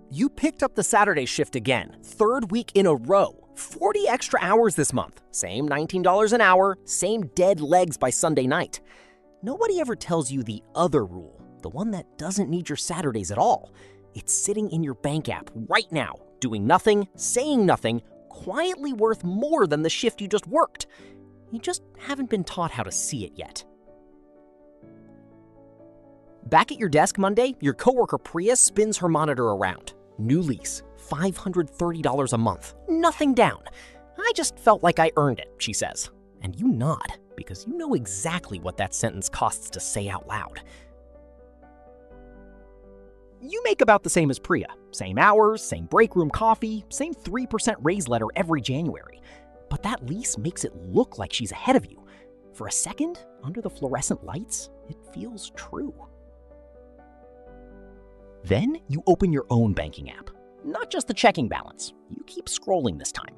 You picked up the Saturday shift again, third week in a row. 40 extra hours this month. Same $19 an hour, same dead legs by Sunday night. Nobody ever tells you the other rule, the one that doesn't need your Saturdays at all. It's sitting in your bank app right now, doing nothing, saying nothing, quietly worth more than the shift you just worked. You just haven't been taught how to see it yet. Back at your desk Monday, your coworker Priya spins her monitor around. New lease, $530 a month, nothing down. I just felt like I earned it, she says. And you nod, because you know exactly what that sentence costs to say out loud. You make about the same as Priya. Same hours, same break room coffee, same 3% raise letter every January. But that lease makes it look like she's ahead of you. For a second, under the fluorescent lights, it feels true. Then you open your own banking app. Not just the checking balance. You keep scrolling this time.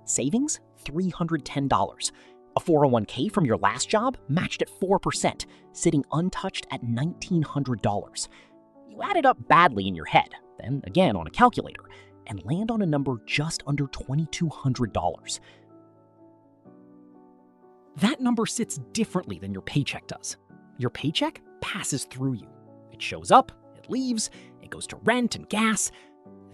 Savings, $310. A 401k from your last job matched at 4%, sitting untouched at $1,900. You add it up badly in your head, then again on a calculator, and land on a number just under $2,200. That number sits differently than your paycheck does. Your paycheck passes through you. It shows up, it leaves, it goes to rent and gas.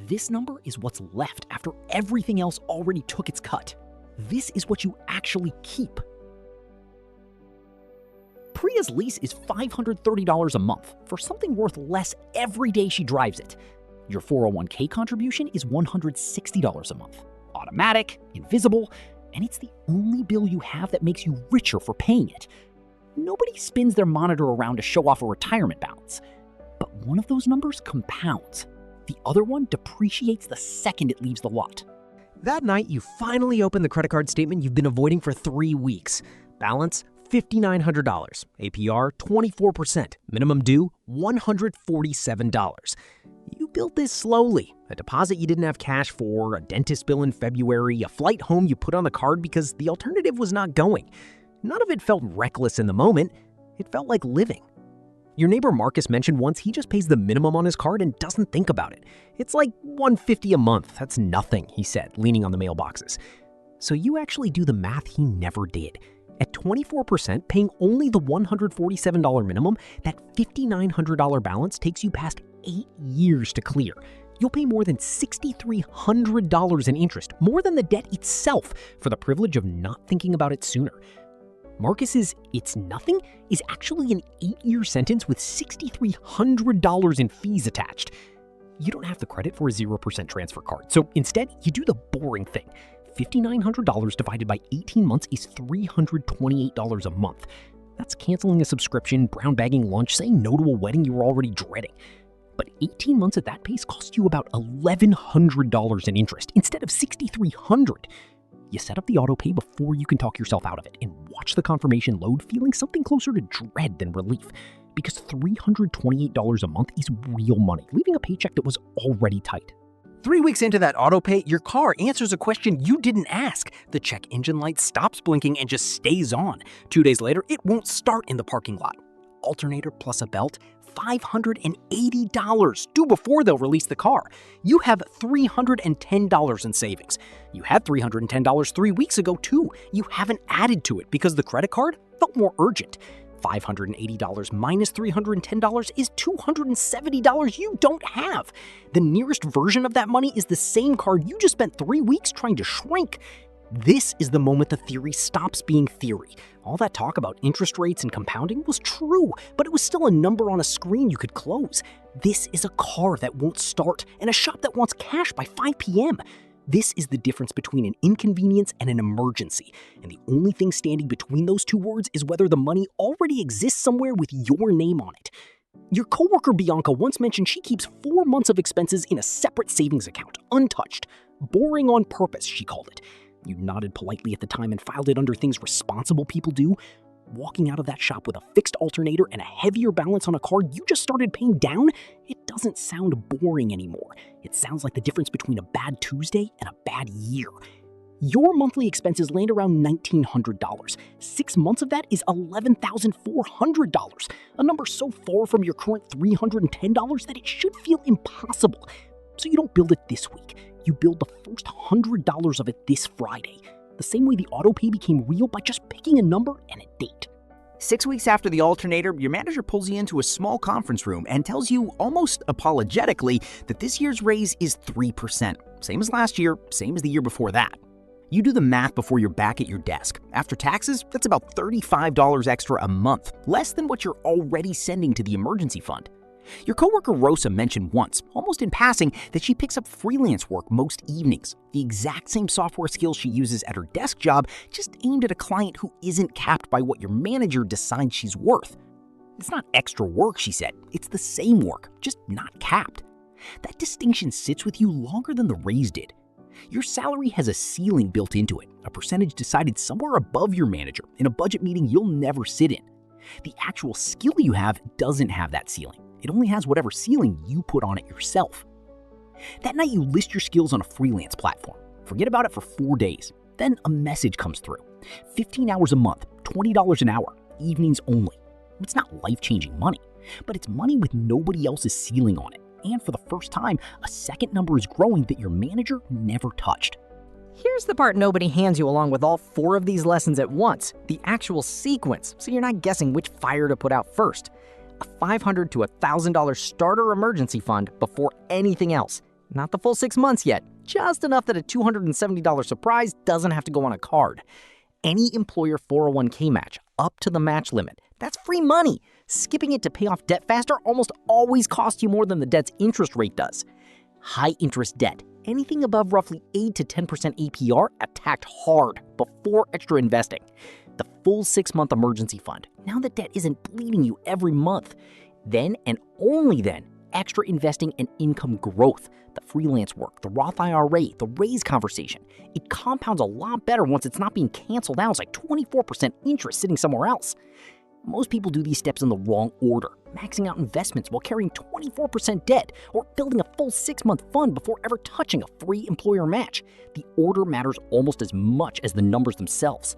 This number is what's left after everything else already took its cut. This is what you actually keep. Priya's lease is $530 a month for something worth less every day she drives it. Your 401k contribution is $160 a month. Automatic, invisible, and it's the only bill you have that makes you richer for paying it. Nobody spins their monitor around to show off a retirement balance. But one of those numbers compounds. The other one depreciates the second it leaves the lot. That night, you finally open the credit card statement you've been avoiding for 3 weeks. Balance, $5,900. APR, 24%. Minimum due, $147. You built this slowly. A deposit you didn't have cash for, a dentist bill in February, a flight home you put on the card because the alternative was not going. None of it felt reckless in the moment. It felt like living. Your neighbor Marcus mentioned once he just pays the minimum on his card and doesn't think about it. It's like $150 a month. That's nothing, he said, leaning on the mailboxes. So you actually do the math he never did. At 24%, paying only the $147 minimum, that $5,900 balance takes you past 8 years to clear. You'll pay more than $6,300 in interest, more than the debt itself, for the privilege of not thinking about it sooner. Marcus's "it's nothing" is actually an 8-year sentence with $6,300 in fees attached. You don't have the credit for a 0% transfer card, so instead, you do the boring thing. $5,900 divided by 18 months is $328 a month. That's canceling a subscription, brown bagging lunch, saying no to a wedding you were already dreading. But 18 months at that pace costs you about $1,100 in interest instead of $6,300. You set up the auto pay before you can talk yourself out of it and watch the confirmation load feeling something closer to dread than relief, because $328 a month is real money, leaving a paycheck that was already tight. 3 weeks into that auto pay, your car answers a question you didn't ask. The check engine light stops blinking and just stays on. 2 days later, it won't start in the parking lot. Alternator plus a belt, $580, due before they'll release the car. You have $310 in savings. You had $310 3 weeks ago, too. You haven't added to it because the credit card felt more urgent. $580 minus $310 is $270 you don't have. The nearest version of that money is the same card you just spent 3 weeks trying to shrink. This is the moment the theory stops being theory. All that talk about interest rates and compounding was true, but it was still a number on a screen you could close. This is a car that won't start and a shop that wants cash by 5 p.m. This is the difference between an inconvenience and an emergency, and the only thing standing between those two words is whether the money already exists somewhere with your name on it. Your coworker Bianca once mentioned she keeps 4 months of expenses in a separate savings account, untouched. Boring on purpose, she called it. You nodded politely at the time and filed it under things responsible people do. Walking out of that shop with a fixed alternator and a heavier balance on a card you just started paying down, it doesn't sound boring anymore. It sounds like the difference between a bad Tuesday and a bad year. Your monthly expenses land around $1,900. 6 months of that is $11,400, a number so far from your current $310 that it should feel impossible. So you don't build it this week. You build the first $100 of it this Friday. The same way the auto pay became real by just picking a number and a date. 6 weeks after the alternator, your manager pulls you into a small conference room and tells you, almost apologetically, that this year's raise is 3%. Same as last year, same as the year before that. You do the math before you're back at your desk. After taxes, that's about $35 extra a month, less than what you're already sending to the emergency fund. Your coworker Rosa mentioned once, almost in passing, that she picks up freelance work most evenings. The exact same software skills she uses at her desk job, just aimed at a client who isn't capped by what your manager decides she's worth. It's not extra work, she said. It's the same work, just not capped. That distinction sits with you longer than the raise did. Your salary has a ceiling built into it, a percentage decided somewhere above your manager in a budget meeting you'll never sit in. The actual skill you have doesn't have that ceiling. It only has whatever ceiling you put on it yourself. That night you list your skills on a freelance platform. Forget about it for 4 days. Then a message comes through. 15 hours a month, $20 an hour, evenings only. It's not life-changing money, but it's money with nobody else's ceiling on it. And for the first time, a second number is growing that your manager never touched. Here's the part nobody hands you along with all 4 of these lessons at once, the actual sequence, so you're not guessing which fire to put out first. A $500 to $1,000 starter emergency fund before anything else. Not the full 6 months yet, just enough that a $270 surprise doesn't have to go on a card. Any employer 401k match up to the match limit. That's free money. Skipping it to pay off debt faster almost always costs you more than the debt's interest rate does. High interest debt, anything above roughly 8 to 10% APR, attacked hard before extra investing. The full 6-month emergency fund, now that debt isn't bleeding you every month. Then and only then, extra investing and income growth, the freelance work, the Roth IRA, the raise conversation. It compounds a lot better once it's not being canceled out. It's like 24% interest sitting somewhere else. Most people do these steps in the wrong order, maxing out investments while carrying 24% debt or building a full 6-month fund before ever touching a free employer match. The order matters almost as much as the numbers themselves.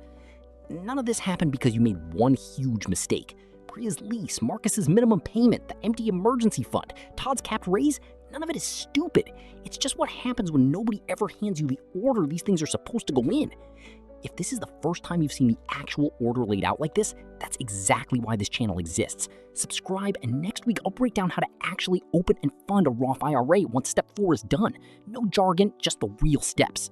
None of this happened because you made one huge mistake. Priya's lease, Marcus's minimum payment, the empty emergency fund, Todd's capped raise, none of it is stupid. It's just what happens when nobody ever hands you the order these things are supposed to go in. If this is the first time you've seen the actual order laid out like this, that's exactly why this channel exists. Subscribe, and next week I'll break down how to actually open and fund a Roth IRA once step 4 is done. No jargon, just the real steps.